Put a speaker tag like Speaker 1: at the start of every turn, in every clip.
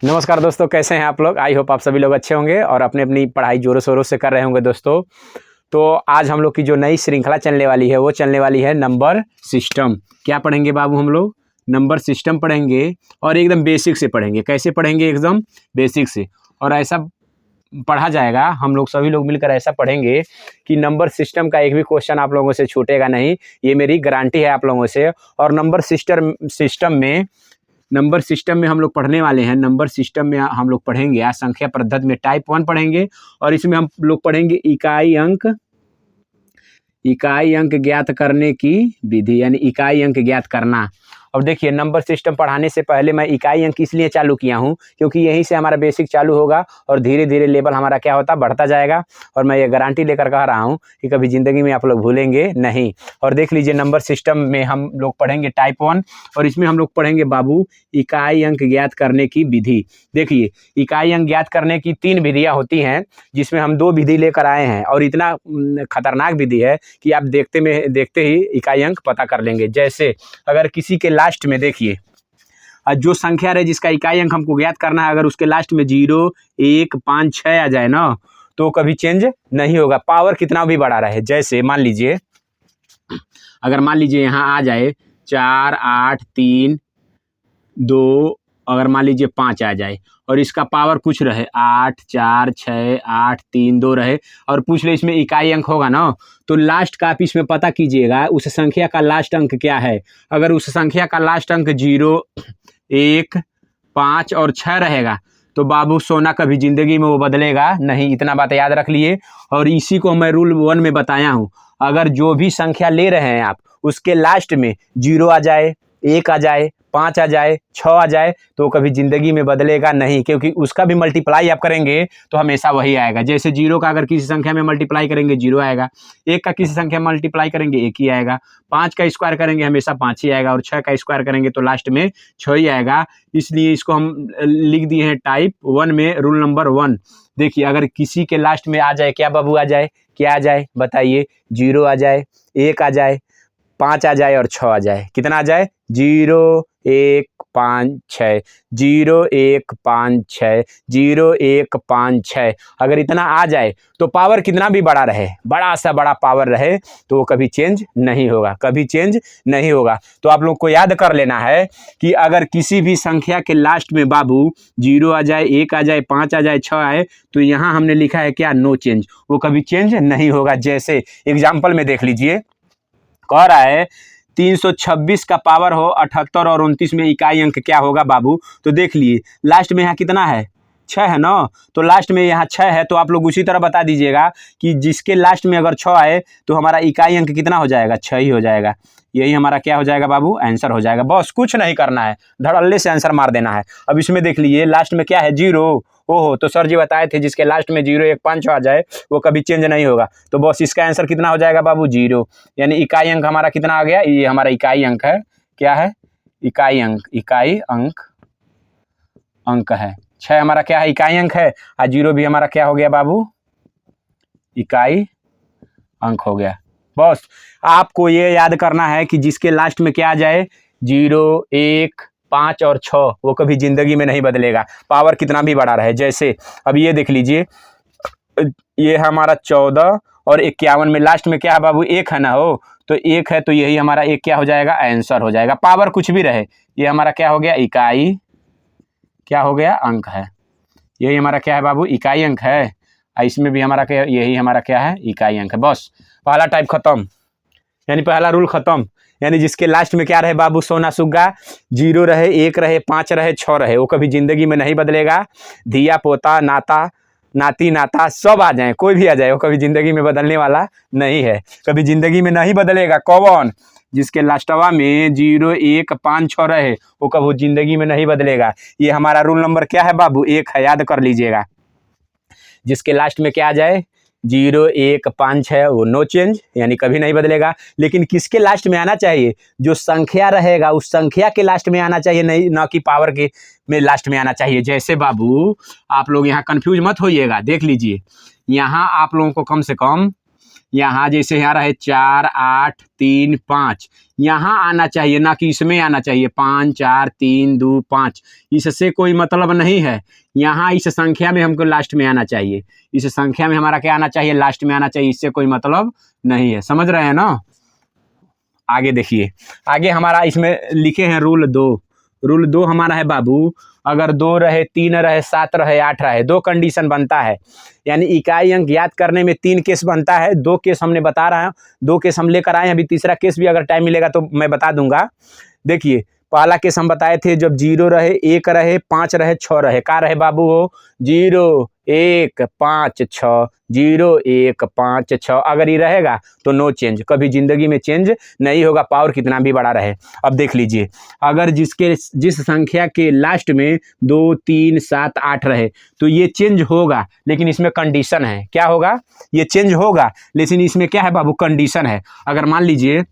Speaker 1: नमस्कार दोस्तों, कैसे हैं आप लोग। आई होप आप सभी लोग अच्छे होंगे और अपनी अपनी पढ़ाई जोरों शोरों से कर रहे होंगे दोस्तों। तो आज हम लोग की जो नई श्रृंखला चलने वाली है वो चलने वाली है नंबर सिस्टम। क्या पढ़ेंगे बाबू हम लोग? नंबर सिस्टम पढ़ेंगे और एकदम बेसिक से पढ़ेंगे। कैसे पढ़ेंगे? एकदम बेसिक से। और ऐसा पढ़ा जाएगा, हम लोग सभी लोग मिलकर ऐसा पढ़ेंगे कि नंबर सिस्टम का एक भी क्वेश्चन आप लोगों से छूटेगा नहीं। ये मेरी गारंटी है आप लोगों से। और नंबर सिस्टम में हम लोग पढ़ने वाले हैं। नंबर सिस्टम में हम लोग पढ़ेंगे आज संख्या पद्धति में टाइप 1 पढ़ेंगे। और इसमें हम लोग पढ़ेंगे इकाई अंक ज्ञात करने की विधि, यानी इकाई अंक ज्ञात करना। अब देखिए, नंबर सिस्टम पढ़ाने से पहले मैं इकाई अंक इसलिए चालू किया हूँ क्योंकि यहीं से हमारा बेसिक चालू होगा और धीरे धीरे लेवल हमारा क्या होता बढ़ता जाएगा। और मैं ये गारंटी लेकर कह रहा हूँ कि कभी ज़िंदगी में आप लोग भूलेंगे नहीं। और देख लीजिए, नंबर सिस्टम में हम लोग पढ़ेंगे टाइप 1 और इसमें हम लोग पढ़ेंगे बाबू इकाई अंक ज्ञात करने की विधि। देखिए, इकाई अंक ज्ञात करने की 3 विधियाँ होती हैं, जिसमें हम 2 विधि लेकर आए हैं। और इतना खतरनाक विधि है कि आप देखते ही इकाई अंक पता कर लेंगे। जैसे अगर किसी के लास्ट में देखिए, जो संख्या रहे जिसका इकाई अंक हमको ज्ञात करना है, अगर उसके लास्ट में 0, 1, 5, 6 आ जाए ना, तो कभी चेंज नहीं होगा, पावर कितना भी बड़ा रहे। जैसे मान लीजिए, अगर मान लीजिए यहाँ आ जाए 4, 8, 3, 2, अगर मान लीजिए 5 आ जाए और इसका पावर कुछ रहे 8, 4, 6, 8, 3, 2 रहे और पूछ ले इसमें इकाई अंक होगा ना, तो लास्ट का आप इसमें पता कीजिएगा उस संख्या का लास्ट अंक क्या है। अगर उस संख्या का लास्ट अंक 0, 1, 5 और 6 रहेगा तो बाबू सोना कभी ज़िंदगी में वो बदलेगा नहीं। इतना बात याद रख लिए। और इसी को मैं रूल 1 में बताया हूँ। अगर जो भी संख्या ले रहे हैं आप, उसके लास्ट में 0 आ जाए, 1 आ जाए, 5 आ जाए, 6 आ जाए, तो कभी ज़िंदगी में बदलेगा नहीं, क्योंकि उसका भी मल्टीप्लाई आप करेंगे तो हमेशा वही आएगा। जैसे 0 का अगर किसी संख्या में मल्टीप्लाई करेंगे 0 आएगा, 1 का किसी संख्या में मल्टीप्लाई करेंगे 1 ही आएगा, 5 का स्क्वायर करेंगे हमेशा 5 ही आएगा और 6 का स्क्वायर करेंगे तो लास्ट में 6 ही आएगा। इसलिए इसको हम लिख दिए हैं टाइप 1 में रूल नंबर 1। देखिए, अगर किसी के लास्ट में आ जाए, क्या बाबू आ जाए, क्या आ जाए बताइए? 0 आ जाए, 1 आ जाए, 5 आ जाए और 6 आ जाए। कितना आ जाए? 0, 1, 5, 6, 0, 1, 5, 6, 0, 1, 5, 6। अगर इतना आ जाए तो पावर कितना भी बड़ा रहे, बड़ा सा बड़ा पावर रहे, तो वो कभी चेंज नहीं होगा, कभी चेंज नहीं होगा। तो आप लोग को याद कर लेना है कि अगर किसी भी संख्या के लास्ट में बाबू 0 आ जाए, 1 आ जाए, 5 आ जाए, 6 आए, तो यहाँ हमने लिखा है क्या? नो चेंज, वो कभी चेंज नहीं होगा। जैसे एग्जाम्पल में देख लीजिए, कह रहा है 326 का पावर हो 78 और 29 में इकाई अंक क्या होगा बाबू? तो देख लिए, लास्ट में यहाँ कितना है? 6 है ना, तो लास्ट में यहाँ 6 है, तो आप लोग उसी तरह बता दीजिएगा कि जिसके लास्ट में अगर 6 आए तो हमारा इकाई अंक कितना हो जाएगा? 6 ही हो जाएगा। यही हमारा क्या हो जाएगा बाबू? आंसर हो जाएगा। बस कुछ नहीं करना है, धड़ल्ले से आंसर मार देना है। अब इसमें देख लीजिए, लास्ट में क्या है? 0। ओहो, तो सर जी बताए थे जिसके लास्ट में 0, 1, 5, 6 आ जाए वो कभी चेंज नहीं होगा। तो बस इसका आंसर कितना हो जाएगा बाबू? 0। यानी इकाई अंक हमारा कितना आ गया? ये हमारा इकाई अंक है। क्या है? इकाई अंक। इकाई अंक है। 6 हमारा क्या है? इकाई अंक है। और 0 भी हमारा क्या हो गया बाबू? इकाई अंक हो गया। बस आपको ये याद करना है कि जिसके लास्ट में क्या आ जाए? 0, 1, 5 और 6, वो कभी ज़िंदगी में नहीं बदलेगा, पावर कितना भी बड़ा रहे। जैसे अब ये देख लीजिए, ये हमारा 14 और 51 में लास्ट में क्या है बाबू? 1 है ना, हो तो 1 है, तो यही हमारा 1 क्या हो जाएगा? आंसर हो जाएगा। पावर कुछ भी रहे, ये हमारा क्या हो गया? इकाई क्या हो गया? अंक है। यही हमारा क्या है बाबू? इकाई अंक है। इसमें भी हमारा क्या? यही हमारा क्या है? इकाई अंक है। बस पहला टाइप खत्म, यानी पहला रूल खत्म। यानी जिसके लास्ट में क्या रहे बाबू? सोना सुग्गा, 0 रहे, 1 रहे, 5 रहे, 6 रहे, वो कभी ज़िंदगी में नहीं बदलेगा। धिया पोता, नाता नाती नाता सब आ जाए, कोई भी आ जाए, वो कभी ज़िंदगी में बदलने वाला नहीं है, कभी ज़िंदगी में नहीं बदलेगा। कौन? जिसके लास्टवा में 0, 1, 5, 6 रहे, वो कभी ज़िंदगी में नहीं बदलेगा। ये हमारा रूल नंबर क्या है बाबू? 1 है, याद कर लीजिएगा। जिसके लास्ट में क्या आ जाए? 0, 1, 5, 6, वो नो चेंज, यानी कभी नहीं बदलेगा। लेकिन किसके लास्ट में आना चाहिए? जो संख्या रहेगा उस संख्या के लास्ट में आना चाहिए, नहीं ना कि पावर के में लास्ट में आना चाहिए। जैसे बाबू आप लोग यहाँ कंफ्यूज मत होइएगा, देख लीजिए, यहाँ आप लोगों को कम से कम यहाँ जैसे यहाँ रहे 4 8 3 5, यहाँ आना चाहिए, ना कि इसमें आना चाहिए। 5 4 3 2 5, इससे कोई मतलब नहीं है। यहाँ इस संख्या में हमको लास्ट में आना चाहिए, इस संख्या में हमारा क्या आना चाहिए, लास्ट में आना चाहिए। इससे कोई मतलब नहीं है, समझ रहे हैं ना। आगे देखिए, आगे हमारा इसमें लिखे हैं रूल 2। रूल 2 हमारा है बाबू, अगर 2 रहे, 3 रहे, 7 रहे, 8 रहे, 2 कंडीशन बनता है। यानी इकाई अंक ज्ञात करने में 3 केस बनता है। 2 केस हमने बता रहा है, 2 केस हम लेकर आए हैं। अभी तीसरा केस भी अगर टाइम मिलेगा तो मैं बता दूंगा। देखिए, पहला केस हम बताए थे, जब 0 रहे, 1 रहे, 5 रहे, 6 रहे। का रहे बाबू हो 0 1 5 6, 0 1 5 6। अगर ये रहेगा तो नो चेंज, कभी जिंदगी में चेंज नहीं होगा, पावर कितना भी बड़ा रहे। अब देख लीजिए, अगर जिस संख्या के लास्ट में 2 3 7 8 रहे तो ये चेंज होगा, लेकिन इसमें कंडीशन है। क्या होगा, ये चेंज होगा, लेकिन इसमें क्या है बाबू, कंडीशन है। अगर मान लीजिए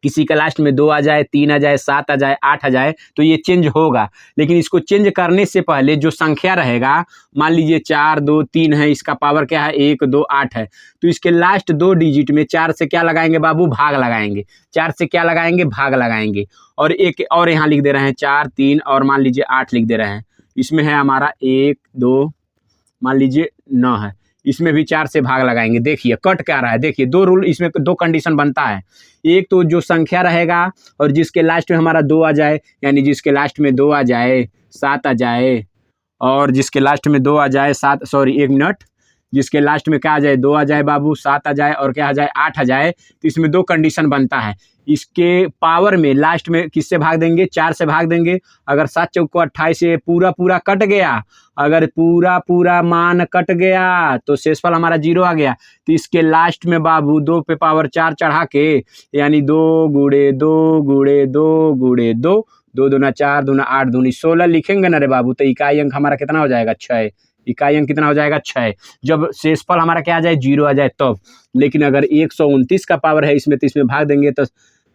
Speaker 1: किसी का लास्ट में 2 आ जाए, 3 आ जाए, 7 आ जाए, 8 आ जाए, तो ये चेंज होगा। लेकिन इसको चेंज करने से पहले जो संख्या रहेगा, मान लीजिए 4 2 3 है, इसका पावर क्या है 1 2 8 है, तो इसके लास्ट 2 डिजिट में 4 से क्या लगाएंगे बाबू, भाग लगाएंगे। 4 से क्या लगाएंगे, भाग लगाएंगे। और एक और यहाँ लिख दे रहे हैं 4 3 और मान लीजिए 8 लिख दे रहे हैं। इसमें है हमारा 1 2 मान लीजिए 9 है, इसमें भी 4 से भाग लगाएंगे। देखिए कट क्या रहा है, देखिए 2 रूल, इसमें 2 कंडीशन बनता है। एक तो जो संख्या रहेगा और जिसके लास्ट में हमारा 2 आ जाए, यानी जिसके लास्ट में 2 आ जाए, 7 आ जाए, और जिसके लास्ट में 2 आ जाए 7, सॉरी 1 मिनट, जिसके लास्ट में क्या आ जाए, 2 आ जाए बाबू, 7 आ जाए और क्या आ जाए, 8 आ जाए, तो इसमें 2 कंडीशन बनता है। इसके पावर में लास्ट में किससे भाग देंगे, 4 से भाग देंगे। अगर 7 चौको 28 से पूरा पूरा कट गया, अगर पूरा पूरा मान कट गया तो शेषफल हमारा 0 आ गया। तो इसके लास्ट में बाबू 2 पे पावर 4 चढ़ा के, यानी 2 गुणे 2 गुणे 2 गुणे 2, 2 दूना 4 दूना 8 दूनी 16 लिखेंगे ना रे बाबू, तो इकाई अंक हमारा कितना हो जाएगा, 6। इकाई अंक कितना हो जाएगा, 6। जब शेषफल हमारा क्या आ जाए, 0 आ जाए तब। लेकिन अगर 129 का पावर है इसमें, तो इसमें भाग देंगे तो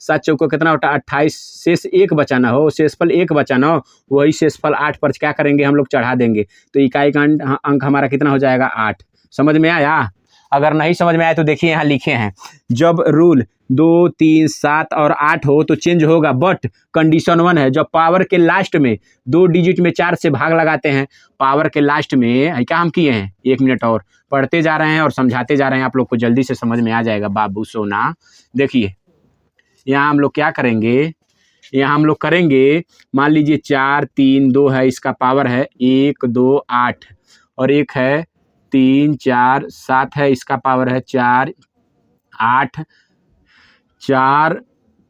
Speaker 1: 7 चौको कितना होता है 28, शेष 1 बचाना हो, शेषफल 1 बचाना हो, वही शेषफल 8 पर क्या करेंगे हम लोग, चढ़ा देंगे। तो इकाई का अंक हमारा कितना हो जाएगा, 8। समझ में आया। अगर नहीं समझ में आया तो देखिए यहाँ लिखे हैं, जब रूल 2 3 7 और 8 हो तो चेंज होगा, बट कंडीशन 1 है, जब पावर के लास्ट में 2 डिजिट में 4 से भाग लगाते हैं। पावर के लास्ट में क्या हम किए हैं, 1 मिनट और पढ़ते जा रहे हैं और समझाते जा रहे हैं, आप लोग को जल्दी से समझ में आ जाएगा बाबू सोना। देखिए यहाँ हम लोग क्या करेंगे, यहाँ हम लोग करेंगे, मान लीजिए 4 3 2 है, इसका पावर है 1 2 8, और एक है 3 4 7 है, इसका पावर है 4 8 4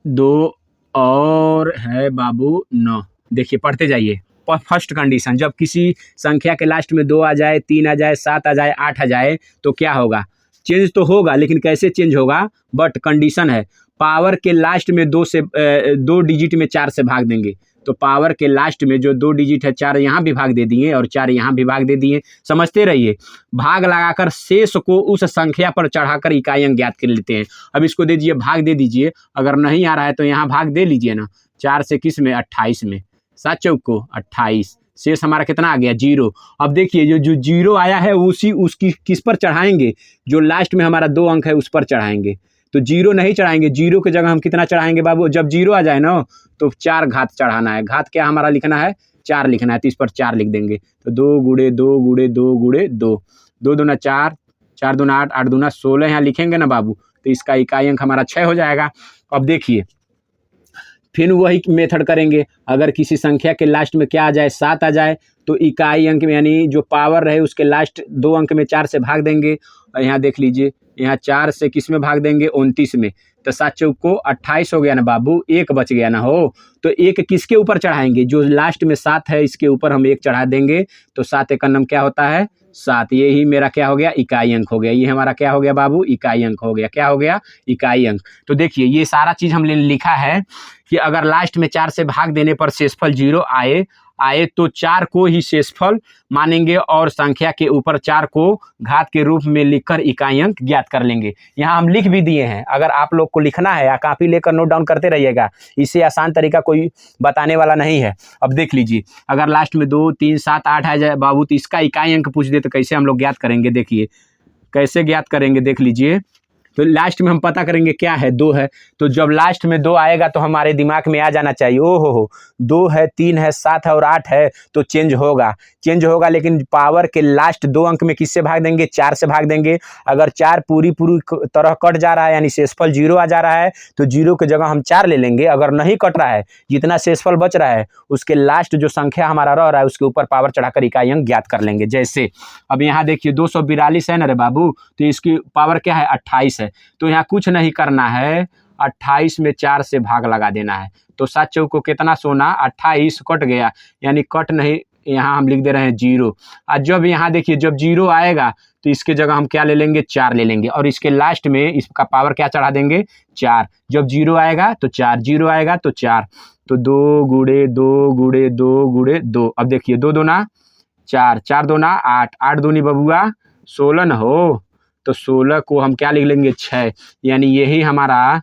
Speaker 1: 2 और है बाबू 9। देखिए पढ़ते जाइए। फर्स्ट कंडीशन, जब किसी संख्या के लास्ट में 2 आ जाए, 3 आ जाए, 7 आ जाए, 8 आ जाए, तो क्या होगा, चेंज तो होगा, लेकिन कैसे चेंज होगा, बट कंडीशन है पावर के लास्ट में 2 डिजिट में 4 से भाग देंगे। तो पावर के लास्ट में जो 2 डिजिट है, 4 यहाँ भी भाग दे दिए और 4 यहाँ भी भाग दे दिए। समझते रहिए, भाग लगाकर शेष को उस संख्या पर चढ़ाकर इकाई अंक ज्ञात कर लेते हैं। अब इसको दे दीजिए, भाग दे दीजिए, अगर नहीं आ रहा है तो यहाँ भाग दे लीजिए ना। 4 से किस में, 28 में, 7 चौको 28, शेष हमारा कितना आ गया, 0। अब देखिए जो 0 आया है उसकी किस पर चढ़ाएंगे, जो लास्ट में हमारा 2 अंक है उस पर चढ़ाएंगे। तो 0 नहीं चढ़ाएंगे, 0 की जगह हम कितना चढ़ाएंगे बाबू, जब 0 आ जाए ना तो 4 घात चढ़ाना है। घात क्या हमारा लिखना है, 4 लिखना है, तो इस पर 4 लिख देंगे। तो 2 गुणे 2 गुणे 2 गुणे 2, 2 दूना 4, 4 दूना 8, 8 दूना 16 यहाँ लिखेंगे ना बाबू, तो इसका इकाई अंक हमारा 6 हो जाएगा। अब देखिए फिर वही मेथड करेंगे, अगर किसी संख्या के लास्ट में क्या आ जाए, 7 आ जाए, तो इकाई अंक में यानी जो पावर रहे उसके लास्ट 2 अंक में 4 से भाग देंगे। और यहाँ देख लीजिए, यहाँ 4 से किस में भाग देंगे, 29 में, तो 7 चौको 28 हो गया ना बाबू, 1 बच गया ना हो। तो 1 किसके ऊपर चढ़ाएंगे, जो लास्ट में 7 है इसके ऊपर हम 1 चढ़ा देंगे। तो 7 एक नम क्या होता है, 7। यही मेरा क्या हो गया, इकाई अंक हो गया। ये हमारा क्या हो गया बाबू, इकाई अंक हो गया। क्या हो गया, इकाई अंक। तो देखिए ये सारा चीज़ हमने लिखा है कि अगर लास्ट में 4 से भाग देने पर शेषफल 0 आए तो 4 को ही शेषफल मानेंगे और संख्या के ऊपर 4 को घात के रूप में लिखकर इकाई अंक ज्ञात कर लेंगे। यहाँ हम लिख भी दिए हैं, अगर आप लोग को लिखना है या कॉपी लेकर नोट डाउन करते रहिएगा, इससे आसान तरीका कोई बताने वाला नहीं है। अब देख लीजिए, अगर लास्ट में 2 3 7 8 आ जाए बाबू, तो इसका इकाई अंक पूछ दे तो कैसे हम लोग ज्ञात करेंगे। देखिए कैसे ज्ञात करेंगे, देख लीजिए तो लास्ट में हम पता करेंगे क्या है, 2 है। तो जब लास्ट में 2 आएगा तो हमारे दिमाग में आ जाना चाहिए, ओ हो 2 है, 3 है, 7 है और 8 है, तो चेंज होगा। लेकिन पावर के लास्ट 2 अंक में किससे भाग देंगे, 4 से भाग देंगे। अगर 4 पूरी तरह कट जा रहा है यानी शेषफल 0 आ जा रहा है तो 0 की जगह हम 4 ले लेंगे। अगर नहीं कट रहा है, जितना शेषफल बच रहा है उसके लास्ट जो संख्या हमारा रह रहा है उसके ऊपर पावर चढ़ाकर इकाई अंक ज्ञात कर लेंगे। जैसे अब यहाँ देखिए 242 है ना रे बाबू, तो इसकी पावर क्या है, 28 है। तो यहाँ कुछ नहीं करना है, 28 में 4 से भाग लगा देना है। तो 7 चौको कितना सोना, 28 कट गया, यानी कट नहीं, यहाँ हम लिख दे रहे हैं 0। और जब यहाँ देखिए जब 0 आएगा तो इसके जगह हम क्या ले लेंगे, 4 ले लेंगे और इसके लास्ट में इसका पावर क्या चढ़ा देंगे, 4। जब 0 आएगा तो 4, 0 आएगा तो 4, तो 2 गुणे 2 गुणे 2 गुणे 2। अब देखिए 2 दूना 4, 4 दूना 8, 8 दूनी बबुआ 16 न हो, तो 16 को हम क्या लिख लेंगे, 6। यानी यही हमारा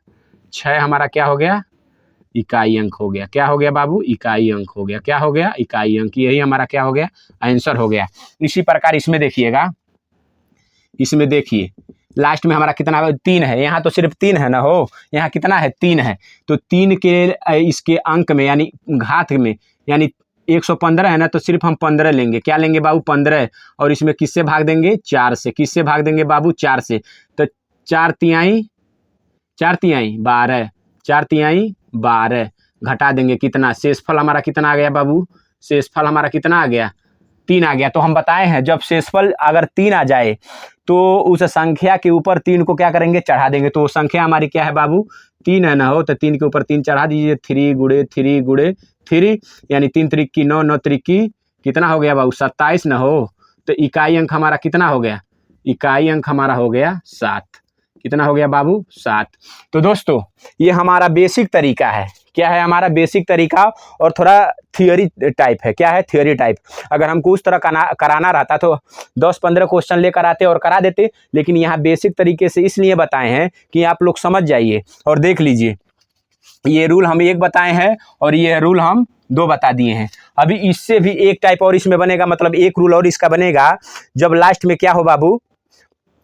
Speaker 1: 6 हमारा क्या हो गया, इकाई अंक हो गया। क्या हो गया बाबू, इकाई अंक हो गया। क्या हो गया, इकाई अंक। यही हमारा क्या हो गया, आंसर हो गया। इसी प्रकार इसमें देखिएगा, इसमें देखिए लास्ट में हमारा कितना है, 3 है। यहाँ तो सिर्फ 3 है ना हो, यहाँ कितना है, 3 है। तो 3 के इसके अंक में यानी घात में, यानी 115 है ना, तो सिर्फ हम 15 लेंगे। क्या लेंगे बाबू, 15। और इसमें किससे भाग देंगे, 4 से। किससे भाग देंगे बाबू, 4 से। तो 4 तिहाई 12, 4 तिहाई 12 घटा देंगे कितना, शेषफल हमारा कितना आ गया बाबू, शेषफल हमारा कितना आ गया, 3 आ गया। तो हम बताए हैं जब शेषफल अगर 3 आ जाए तो उस संख्या के ऊपर 3 को क्या करेंगे, चढ़ा देंगे। तो संख्या हमारी क्या है बाबू, 3 है ना हो, तो 3 के ऊपर 3 चढ़ा दीजिए। 3 गुणे 3 गुणे 3 यानी 3 त्रिक 9, 9 त्रिक कितना हो गया बाबू, 27 न हो। तो इकाई अंक हमारा कितना हो गया, इकाई अंक हमारा हो गया 7। कितना हो गया बाबू, 7। तो दोस्तों ये हमारा बेसिक तरीका है। क्या है हमारा बेसिक तरीका, और थोड़ा थियोरी टाइप है। क्या है, थियोरी टाइप। अगर हमको उस तरह कराना रहता तो 10-15 क्वेश्चन लेकर आते और करा देते, लेकिन यहाँ बेसिक तरीके से इसलिए बताए हैं कि आप लोग समझ जाइए। और देख लीजिए, ये रूल हम 1 बताए हैं और ये रूल हम 2 बता दिए हैं। अभी इससे भी एक टाइप और इसमें बनेगा, मतलब एक रूल और इसका बनेगा। जब लास्ट में क्या हो बाबू,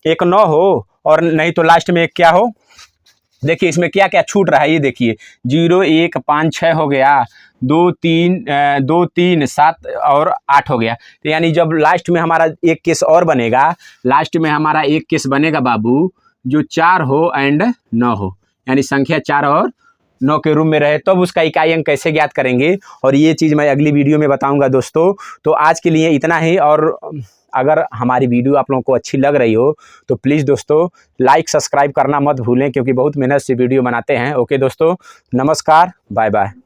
Speaker 1: 1 9 हो, और नहीं तो लास्ट में एक क्या हो, देखिए इसमें क्या क्या छूट रहा है, ये देखिए 0 1 5 6 हो गया, 2 3 7 और 8 हो गया। तो यानी जब लास्ट में हमारा एक केस और बनेगा, लास्ट में हमारा एक केस बनेगा बाबू जो 4 हो एंड 9 हो, यानी संख्या 4 और 9 के रूप में रहे, तब उसका इकाई अंक कैसे ज्ञात करेंगे, और ये चीज़ मैं अगली वीडियो में बताऊंगा दोस्तों। तो आज के लिए इतना ही, और अगर हमारी वीडियो आप लोगों को अच्छी लग रही हो तो प्लीज़ दोस्तों लाइक सब्सक्राइब करना मत भूलें, क्योंकि बहुत मेहनत से वीडियो बनाते हैं। ओके दोस्तों, नमस्कार, बाय बाय।